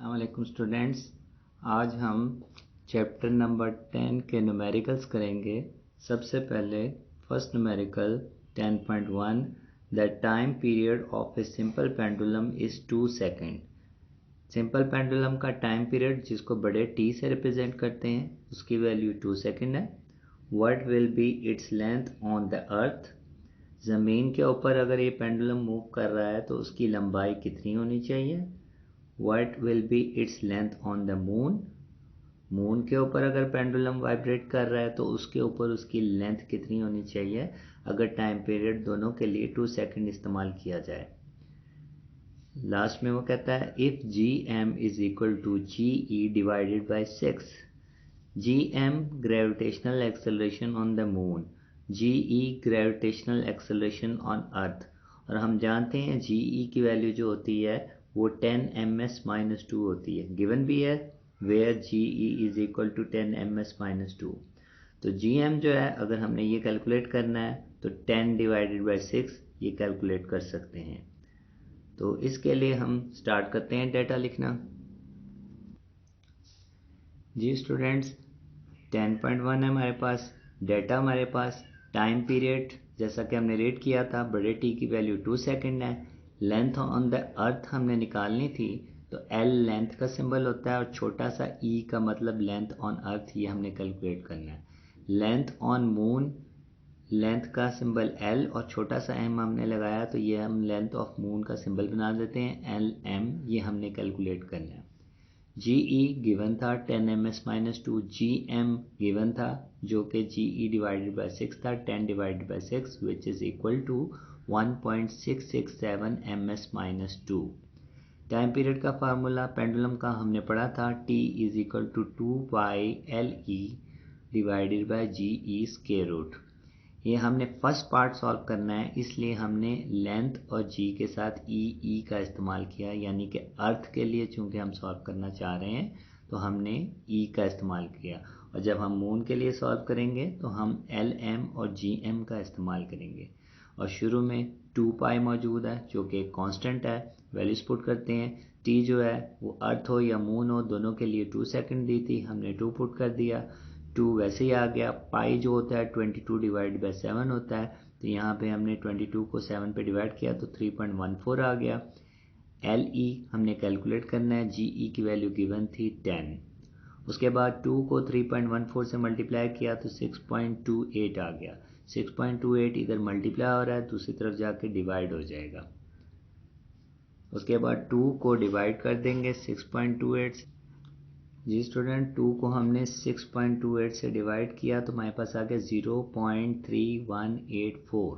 अस्सलामुअलैकुम स्टूडेंट्स, आज हम चैप्टर नंबर 10 के न्यूमेरिकल्स करेंगे। सबसे पहले first numerical 10.1 the time period of a simple pendulum is 2 second. Simple pendulum का टाइम पीरियड जिसको बड़े टी से रिप्रेजेंट करते हैं उसकी वैल्यू 2 सेकेंड है। What will be its length on the अर्थ। ज़मीन के ऊपर अगर ये पेंडुलम मूव कर रहा है तो उसकी लंबाई कितनी होनी चाहिए। What will be its length on the moon? Moon के ऊपर अगर पेंडुलम वाइब्रेट कर रहा है तो उसके ऊपर उसकी लेंथ कितनी होनी चाहिए अगर टाइम पीरियड दोनों के लिए 2 सेकेंड इस्तेमाल किया जाए। लास्ट में वो कहता है if G M is equal to G E divided by 6। G M gravitational acceleration on the moon, G E gravitational acceleration on earth. और हम जानते हैं जी ई की वैल्यू जो होती है वो 10 ms-2 होती है। गिवन भी है where G E is equal to 10 ms-2। तो जी एम जो है अगर हमने ये कैलकुलेट करना है तो 10 डिवाइडेड बाई 6 ये कैलकुलेट कर सकते हैं। तो इसके लिए हम स्टार्ट करते हैं डेटा लिखना। जी स्टूडेंट्स 10.1 है हमारे पास, डेटा हमारे पास, टाइम पीरियड जैसा कि हमने रेट किया था बड़े टी की वैल्यू 2 सेकेंड है। लेंथ ऑन द अर्थ हमने निकालनी थी तो एल लेंथ का सिंबल होता है और छोटा सा ई का मतलब लेंथ ऑन अर्थ, ये हमने कैलकुलेट करना है। लेंथ ऑन मून, लेंथ का सिंबल एल और छोटा सा एम हमने लगाया तो ये हम लेंथ ऑफ मून का सिंबल बना देते हैं एल एम, ये हमने कैलकुलेट करना है। जी ई गिवन था 10 ms-2, जी एम गिवन था जो कि जी ई डिवाइडेड बाई 6 था, 10 divided by 6 which is equal to 1.667 ms-2। Time period का फार्मूला पेंडुलम का हमने पढ़ा था t is equal to 2π/LE divided by G E square root. ये हमने फर्स्ट पार्ट सॉल्व करना है इसलिए हमने लेंथ और जी के साथ ई का इस्तेमाल किया, यानी कि अर्थ के लिए चूंकि हम सॉल्व करना चाह रहे हैं तो हमने ई का इस्तेमाल किया। और जब हम मून के लिए सॉल्व करेंगे तो हम एल एम और जी एम का इस्तेमाल करेंगे। और शुरू में 2π मौजूद है जो कि एक कांस्टेंट है, वैल्यूज पुट करते हैं। टी जो है वो अर्थ हो या मून हो दोनों के लिए 2 सेकेंड दी थी, हमने 2 पुट कर दिया, 2 वैसे ही आ गया। पाई जो होता है 22 डिवाइड बाई 7 होता है तो यहाँ पे हमने 22 को 7 पे डिवाइड किया तो 3.14 आ गया। एल ई हमने कैलकुलेट करना है, जी ई की वैल्यू गिवन थी 10। उसके बाद 2 को 3.14 से मल्टीप्लाई किया तो 6.28 आ गया। 6.28 इधर मल्टीप्लाई हो रहा है, दूसरी तरफ जाके डिवाइड हो जाएगा। उसके बाद 2 को डिवाइड कर देंगे 6.28 से। जी स्टूडेंट 2 को हमने 6.28 से डिवाइड किया तो हमारे पास आ गया 0.3184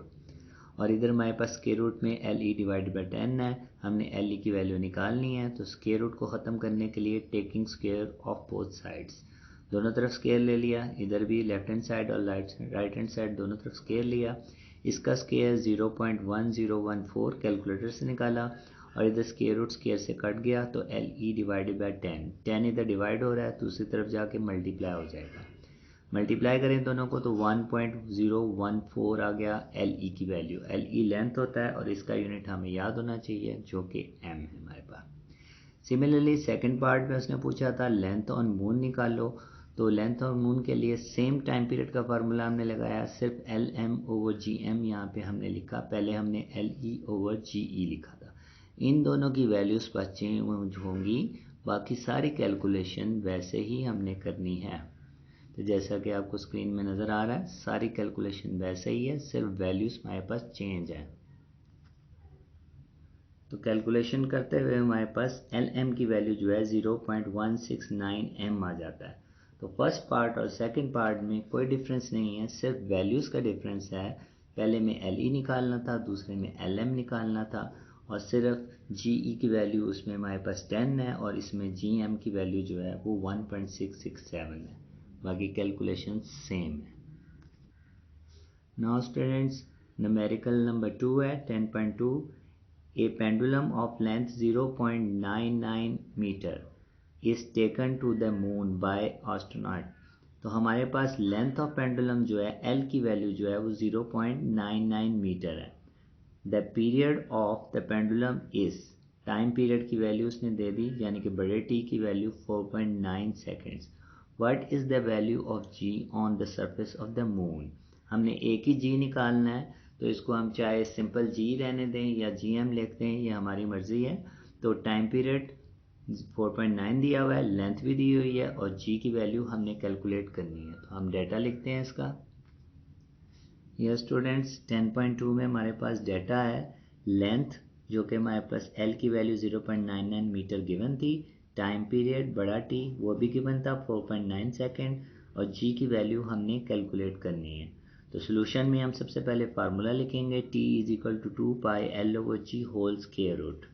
और इधर हमारे पास स्क्वायर रूट में एल ई डिवाइड बाई 10 है, हमने एल ई की वैल्यू निकालनी है। तो स्क्वायर रूट को ख़त्म करने के लिए taking square of both sides, दोनों तरफ स्क्वायर ले लिया, इधर भी लेफ्ट हैंड साइड और राइट हैंड साइड दोनों तरफ स्क्वायर लिया। इसका स्क्वायर 0.1014 कैलकुलेटर से निकाला और इधर स्क्वायर रूट स्क्वायर से कट गया तो एल ई डिवाइडेड बाई 10 इधर डिवाइड हो रहा है, दूसरी तरफ जाके मल्टीप्लाई हो जाएगा। मल्टीप्लाई करें दोनों को तो 1.014 आ गया एल ई की वैल्यू। एल ई लेंथ होता है और इसका यूनिट हमें याद होना चाहिए जो कि एम है हमारे पास। सिमिलरली सेकंड पार्ट में उसने पूछा था लेंथ ऑन मून निकालो, तो लेंथ ऑन मून के लिए सेम टाइम पीरियड का फार्मूला हमने लगाया, सिर्फ L M over G M यहाँ पे हमने लिखा, पहले हमने एल ई ओवर जी ई लिखा था। इन दोनों की वैल्यूज पर चेंज होंगी, बाकी सारी कैलकुलेशन वैसे ही हमने करनी है। तो जैसा कि आपको स्क्रीन में नज़र आ रहा है सारी कैलकुलेशन वैसे ही है, सिर्फ वैल्यूज हमारे पास चेंज है। तो कैलकुलेशन करते हुए हमारे पास एल एम की वैल्यू जो है 0.169 एम आ जाता है। तो फर्स्ट पार्ट और सेकंड पार्ट में कोई डिफरेंस नहीं है, सिर्फ वैल्यूज़ का डिफरेंस है। पहले में एल ई निकालना था, दूसरे में एल एम निकालना था और सिर्फ जी ई की वैल्यू उसमें हमारे पास 10 है और इसमें जी एम की वैल्यू जो है वो 1.667 है, बाकी कैलकुलेशन सेम है। नाउ स्टूडेंट्स न्यूमेरिकल नंबर 2 है 10.2 a pendulum of length 0.99 metre is taken to the moon by astronaut. तो हमारे पास लेंथ ऑफ पेंडुलम जो है एल की वैल्यू जो है वो 0.99 मीटर है। The period of the pendulum is, time period की वैल्यू उसने दे दी, यानी कि बड़े टी की value 4.9 seconds. What is the value of G on the surface of the moon. हमने एक ही जी निकालना है, तो इसको हम चाहे सिंपल जी रहने दें या जी एम लिख दें, ये हमारी मर्ज़ी है। तो टाइम पीरियड 4.9 दिया हुआ है, लेंथ भी दी हुई है और जी की वैल्यू हमने कैलकुलेट करनी है। तो हम डाटा लिखते हैं इसका। यह स्टूडेंट्स 10.2 में हमारे पास डाटा है। लेंथ जो कि हमारे पास एल की वैल्यू 0.99 मीटर गिवन थी, टाइम पीरियड बड़ा टी वो भी गिवन था 4.9 सेकेंड, और जी की वैल्यू हमने कैलकुलेट करनी है। तो सोल्यूशन में हम सबसे पहले फार्मूला लिखेंगे, T is equal to 2πL/g whole square root.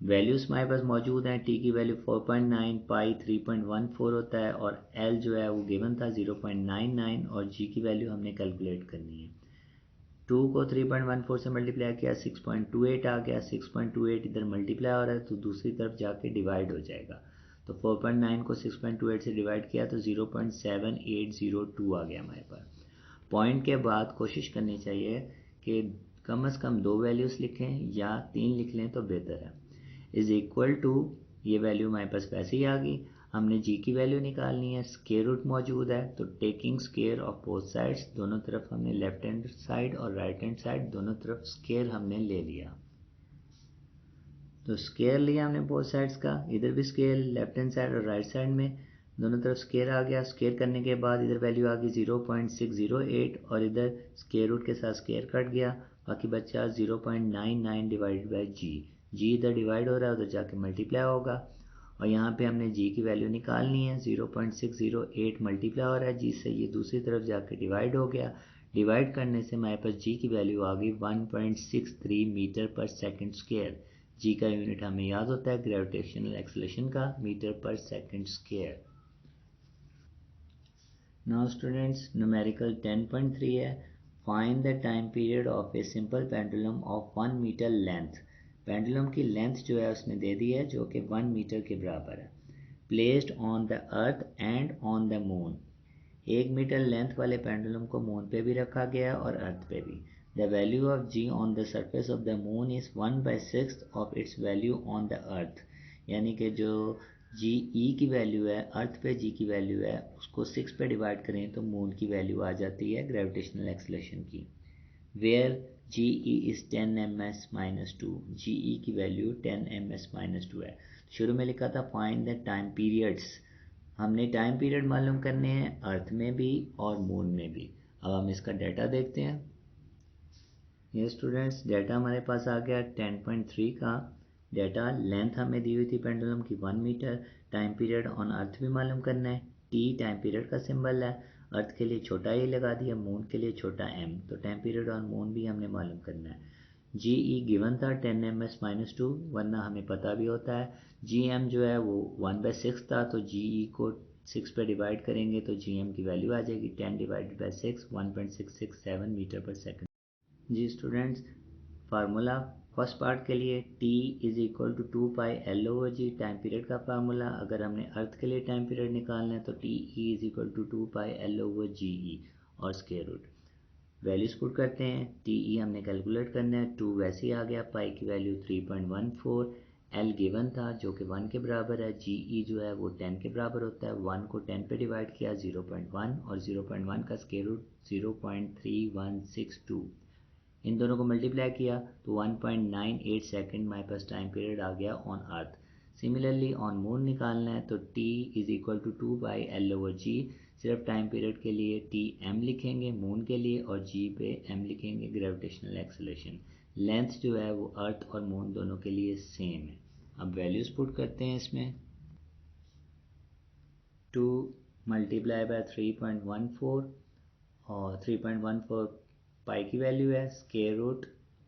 Values हमारे पास मौजूद हैं। टी की वैल्यू 4.9, पाई 3.14 होता है और एल जो है वो गिवन था 0.99 और जी की वैल्यू हमने कैलकुलेट करनी है। 2 को 3.14 से मल्टीप्लाई किया 6.28 आ गया। 6.28 इधर मल्टीप्लाई हो रहा है तो दूसरी तरफ जाके डिवाइड हो जाएगा। तो 4.9 को 6.28 से डिवाइड किया तो 0.7802 आ गया हमारे पास। पॉइंट के बाद कोशिश करनी चाहिए कि कम से कम 2 वैल्यूज़ लिखें या 3 लिख लें तो बेहतर है। इज इक्वल टू, ये वैल्यू हमारे पास वैसे ही आ गई। हमने जी की वैल्यू निकालनी है, स्क्वायर रूट मौजूद है तो taking square of both sides, दोनों तरफ हमने लेफ्ट हैंड साइड और राइट हैंड साइड दोनों तरफ स्क्वायर हमने ले लिया। तो स्क्वायर लिया हमने बोथ साइड्स का, इधर भी स्क्वायर लेफ्ट हैंड साइड और राइट साइड में दोनों तरफ स्क्वायर आ गया। स्क्वायर करने के बाद इधर वैल्यू आ गई 0.608 और इधर स्क्वायर रूट के साथ स्क्वायर कट गया, बाकी बचा 0.99 डिवाइडेड बाई जी। जी इधर डिवाइड हो रहा है, उधर जाके मल्टीप्लाई होगा और यहाँ पे हमने जी की वैल्यू निकालनी है। 0.608 मल्टीप्लाई हो रहा है जी से, ये दूसरी तरफ जाके डिवाइड हो गया। डिवाइड करने से हमारे पास जी की वैल्यू आ गई 1.63 मीटर पर सेकेंड स्क्वायर। जी का यूनिट हमें याद होता है ग्रेविटेशनल एक्सेलरेशन का, मीटर पर second square. Now students numerical 10.3 है। Find the time period of a simple pendulum of 1 metre length. Pendulum की लेंथ जो है उसने दे दी है जो कि 1 मीटर के बराबर है। Placed on the earth and on the moon. 1 metre length वाले पेंडुलम को मून पे भी रखा गया है और अर्थ पे भी। The value of G on the surface of the moon is 1/6 of its value on the earth. यानी कि जो जी ई की वैल्यू है अर्थ पे जी की वैल्यू है उसको 6 पे डिवाइड करें तो मून की वैल्यू आ जाती है ग्रेविटेशनल एक्सेलरेशन की। Where G E is 10 ms-2, G E की वैल्यू 10 ms-2 है। शुरू में लिखा था फाइंड द टाइम पीरियड्स, हमने टाइम पीरियड मालूम करने हैं अर्थ में भी और मून में भी। अब हम इसका डाटा देखते हैं। ये स्टूडेंट्स डाटा हमारे पास आ गया 10.3 का डाटा। लेंथ हमें दी हुई थी पेंडुलम की 1 metre. Time period on earth भी मालूम करना है, टी टाइम पीरियड का सिंबल है। अर्थ के लिए छोटा ए लगा दिया, मून के लिए छोटा एम। तो टाइम पीरियड ऑन मून भी हमने मालूम करना है। जी ई गिवन था 10 ms-2, वरना हमें पता भी होता है। जी एम जो है वो 1/6 था, तो जी ई को 6 पे डिवाइड करेंगे तो जी एम की वैल्यू आ जाएगी 10 डिवाइडेड बाई 6, 1.667 मीटर पर सेकेंड। जी स्टूडेंट्स, फार्मूला फर्स्ट पार्ट के लिए t is equal to 2πL/g time period का फार्मूला। अगर हमने अर्थ के लिए टाइम पीरियड निकालना है तो T E is equal to 2πL/ge और स्क्वायर रूट। वैल्यूज पुट करते हैं। टी ई हमने कैलकुलेट करना है, 2 वैसे ही आ गया, पाई की वैल्यू 3.14, एल गिवन था जो कि 1 के बराबर है, जी ई जो है वो 10 के बराबर होता है। 1 को 10 पे डिवाइड किया 0.1 और 0.1 का स्क्वायर रूट 0.3162, इन दोनों को मल्टीप्लाई किया तो 1.98 सेकेंड हमारे पास टाइम पीरियड आ गया on earth. Similarly on moon निकालना है तो t is equal to 2πL/g, सिर्फ टाइम पीरियड के लिए टी एम लिखेंगे मून के लिए और जी पे एम लिखेंगे ग्रेविटेशनल एक्सेलरेशन। लेंथ जो है वो अर्थ और मून दोनों के लिए सेम है। अब वैल्यूज पुट करते हैं इसमें। 2 मल्टीप्लाई बाय 3.14 और 3.14 पाई की वैल्यू है, स्क्वायर रूट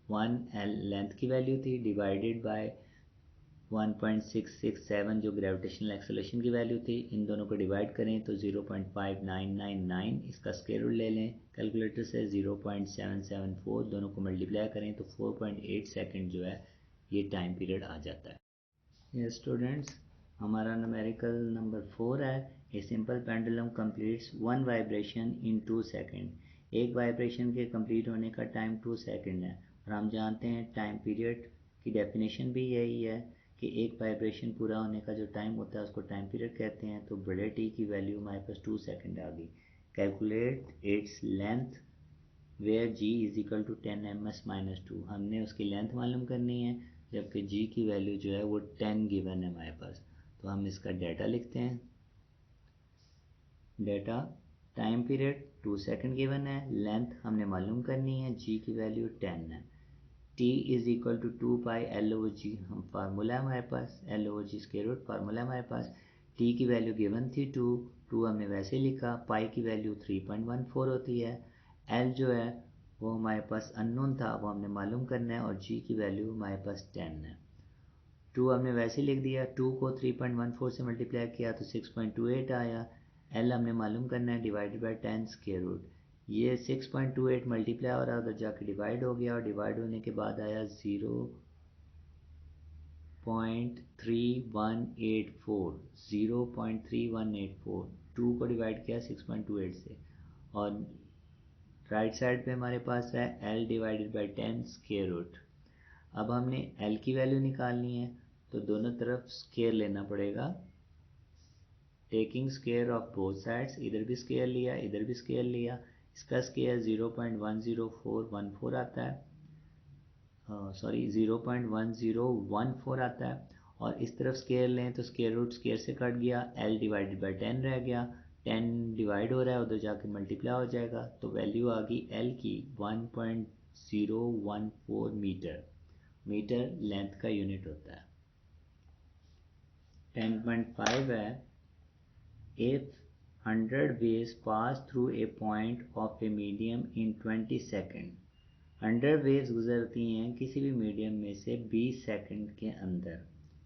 1 एल लेंथ की वैल्यू थी डिवाइडेड बाय 1.667 जो ग्रेविटेशनल एक्सेलरेशन की वैल्यू थी। इन दोनों को डिवाइड करें तो 0.5999, इसका स्क्वायर रूट ले लें कैलकुलेटर से 0.774, दोनों को मल्टीप्लाई करें तो 4.8 सेकेंड जो है ये टाइम पीरियड आ जाता है। ये स्टूडेंट्स, हमारा न्यूमेरिकल नंबर 4 है। ए simple pendulum completes 1 vibration in 2 second. एक वाइब्रेशन के कंप्लीट होने का टाइम 2 सेकेंड है और हम जानते हैं टाइम पीरियड इसकी डेफिनेशन भी यही है कि एक वाइब्रेशन पूरा होने का जो टाइम होता है उसको टाइम पीरियड कहते हैं। तो बड़े टी की वैल्यू हमारे पास 2 सेकंड आ गई। Calculate its length where g is equal to 10 ms-2। हमने उसकी लेंथ मालूम करनी है, जबकि g की वैल्यू जो है वो 10 गिवन है हमारे पास। तो हम इसका डाटा लिखते हैं। Data time period 2 second given है, लेंथ हमने मालूम करनी है, g की वैल्यू 10 है। t is equal to 2 pi L over G, हम फार्मूला है हमारे पास, L over G square root formula है हमारे पास। t की वैल्यू गिवन थी 2 हमने वैसे लिखा। पाई की वैल्यू 3.14 होती है। l जो है वो हमारे पास अननोन था, वो हमने मालूम करना है, और g की वैल्यू हमारे पास 10 है। 2 हमने वैसे लिख दिया। 2 को 3.14 से मल्टीप्लाई किया तो 6.28 आया। l हमने मालूम करना है, डिवाइडेड बाई 10 स्क्वायर रूट। ये 6.28 मल्टीप्लाई हो रहा है, उधर जाके डिवाइड हो गया, और डिवाइड होने के बाद आया 0.3184। 2 को डिवाइड किया 6.28 से, और राइट साइड पे हमारे पास है l divided by 10 square root. अब हमने l की वैल्यू निकालनी है, तो दोनों तरफ स्क्वायर लेना पड़ेगा। Taking square of both sides, इधर भी स्क्वायर लिया, इधर भी स्क्वायर लिया। इसका स्क्वायर 0.10414 आता है, सॉरी 0.1014 आता है। और इस तरफ स्क्वायर लें तो स्क्वायर रूट स्क्वायर से कट गया, l डिवाइडेड बाई 10 रह गया। 10 डिवाइड हो रहा है, उधर जाके मल्टीप्लाई हो जाएगा, तो वैल्यू आ गई l की 1.014 मीटर। मीटर लेंथ का यूनिट होता है। 10.5 है, if 100 waves pass through a point of a medium in 20 second. 100 waves गुजरती हैं किसी भी मीडियम में से 20 सेकंड के अंदर।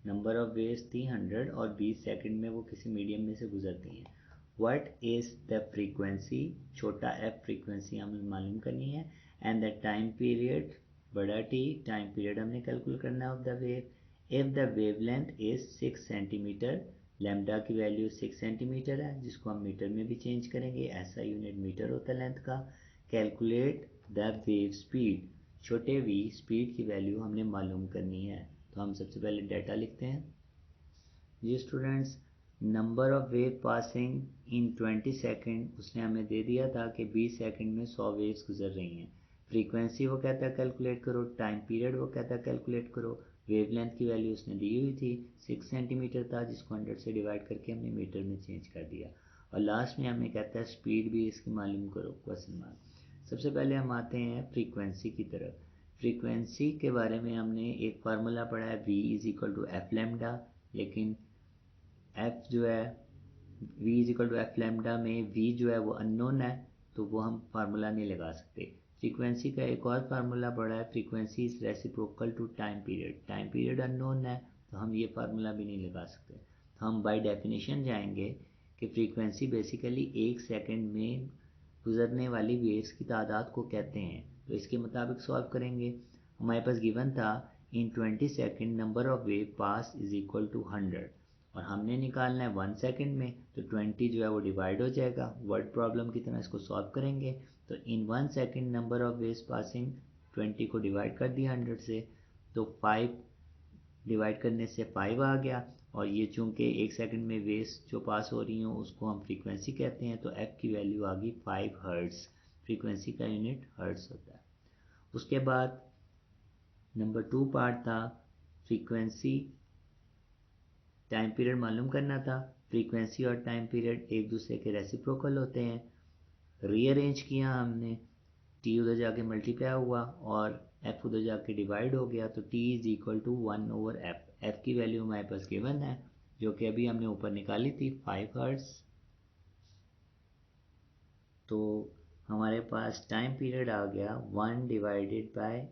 नंबर ऑफ वेव्स थी 100 और 20 सेकंड में वो किसी मीडियम में से गुजरती हैं। व्हाट इज द फ्रीक्वेंसी, छोटा f फ्रीक्वेंसी हमें मालूम करनी है, एंड द टाइम पीरियड, बड़ा T टाइम पीरियड हमने कैलकुलेट करना है of the wave. If the wavelength is 6 centimetre, lambda की वैल्यू 6 सेंटीमीटर है, जिसको हम मीटर में भी चेंज करेंगे, ऐसा यूनिट मीटर होता है लेंथ का। कैलकुलेट द वेव स्पीड, छोटे v स्पीड की वैल्यू हमने मालूम करनी है। तो हम सबसे पहले डाटा लिखते हैं। जी students, number of wave passing in 20 second उसने हमें दे दिया था कि 20 सेकेंड में 100 वेव्स गुजर रही हैं। फ्रीक्वेंसी वो कहता है कैलकुलेट करो, टाइम पीरियड वो कहता है कैलकुलेट करो। वेवलेंथ की वैल्यू उसने दी हुई थी 6 सेंटीमीटर था, जिसको 100 से डिवाइड करके हमने मीटर में चेंज कर दिया। और लास्ट में हमें कहता है स्पीड भी इसकी मालूम करो, क्वेश्चन मार्क। सबसे पहले हम आते हैं फ्रीक्वेंसी की तरफ। फ्रीक्वेंसी के बारे में हमने एक फार्मूला पढ़ा है, v is equal to F lambda, लेकिन f जो है v is equal to F lambda में v जो है वो अननोन है, तो वो हम फार्मूला नहीं लगा सकते। फ्रीक्वेंसी का एक और फार्मूला पढ़ा है, frequency is reciprocal to time period. Time period unknown है, तो हम ये फार्मूला भी नहीं लगा सकते। तो हम बाय डेफिनेशन जाएंगे कि फ्रीक्वेंसी बेसिकली 1 सेकंड में गुजरने वाली वेव्स की तादाद को कहते हैं। तो इसके मुताबिक सॉल्व करेंगे। हमारे पास गिवन था in 20 second number of wave pass is equal to 100, और हमने निकालना है 1 सेकंड में, तो 20 जो है वो डिवाइड हो जाएगा। वर्ड प्रॉब्लम की तरह इसको सॉल्व करेंगे। तो इन 1 second number of waves passing 20 को डिवाइड कर दिया 100 से, तो 5 डिवाइड करने से 5 आ गया। और ये चूंकि 1 सेकंड में वेव्स जो पास हो रही हैं उसको हम फ्रीक्वेंसी कहते हैं, तो f की वैल्यू आ गई 5 हर्ट्ज। फ्रीक्वेंसी का यूनिट हर्ट्ज होता है। उसके बाद नंबर 2 पार्ट था फ्रीक्वेंसी, टाइम पीरियड मालूम करना था। फ्रीक्वेंसी और टाइम पीरियड एक दूसरे के रेसिप्रोकल होते हैं। रीअरेंज किया हमने, t उधर जाके मल्टीप्लाई हुआ और f उधर जाके डिवाइड हो गया, तो t is equal to 1/f। f की वैल्यू हमारे पास गिवन है, जो कि अभी हमने ऊपर निकाली थी 5 हर्ट्ज। तो हमारे पास टाइम पीरियड आ गया 1 डिवाइडेड बाय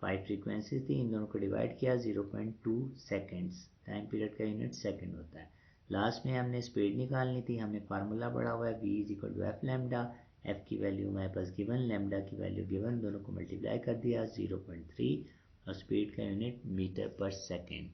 5 फ्रीक्वेंसी थी, इन दोनों को डिवाइड किया 0.2 सेकेंड्स। टाइम पीरियड का यूनिट सेकेंड होता है। लास्ट में हमने स्पीड निकालनी थी, हमने फार्मूला पढ़ा हुआ है v is equal to F lambda. f की वैल्यू हमारे पास गिवन, लैम्डा की वैल्यू गिवन, दोनों को मल्टीप्लाई कर दिया 0.3, और स्पीड का यूनिट मीटर पर सेकेंड।